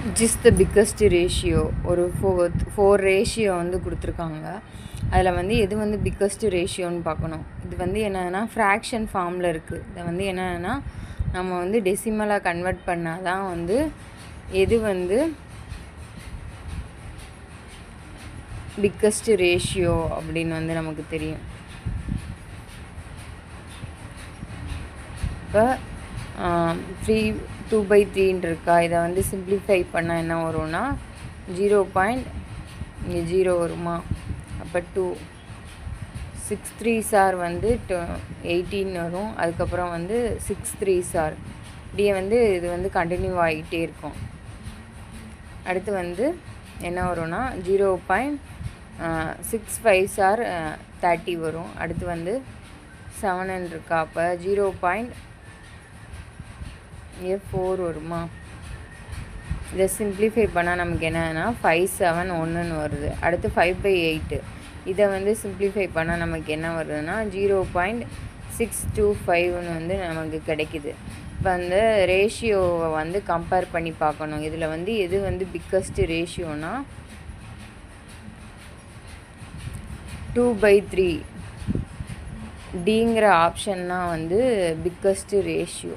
which is the biggest ratio. ஒரு four ratio வந்து கொடுத்துருக்காங்க. அதில் வந்து எது வந்து பிக்கஸ்ட் ரேஷியோன்னு பார்க்கணும். இது வந்து என்னென்னா ஃப்ராக்ஷன் ஃபார்மில் இருக்குது. இதை வந்து என்னென்னா நம்ம வந்து டெசிமலாக கன்வெர்ட் பண்ணால் தான் வந்து எது வந்து பிக்கஸ்ட் ரேஷியோ அப்படின்னு வந்து நமக்கு தெரியும். இப்போ 2/3 இருக்கா, இதை வந்து சிம்பிளிஃபை பண்ணால் என்ன வரும்னா 0.0 வருமா. அப்போ 6 3s வந்து 18 வரும். அதுக்கப்புறம் வந்து 6 3s இப்படியே வந்து இது வந்து கண்டினியூ ஆகிட்டே இருக்கும். அடுத்து வந்து என்ன வரும்னா 0.65 30 வரும். அடுத்து வந்து 7 இருக்கா, அப்போ 0.4 வருமா. இதை சிம்பிளிஃபை பண்ணால் நமக்கு என்னன்னா 571 வருது. அடுத்து 5/8 இதை வந்து சிம்பிளிஃபை பண்ணால் நமக்கு என்ன வருதுன்னா 0.625 வந்து நமக்கு கிடைக்குது. இப்போ அந்த ரேஷியோவை வந்து கம்பேர் பண்ணி பார்க்கணும். இதில் வந்து எது வந்து பிக்கஸ்ட் ரேஷியோனா 2/3 டிங்கிற ஆப்ஷன் தான் வந்து பிக்கஸ்ட் ரேஷியோ.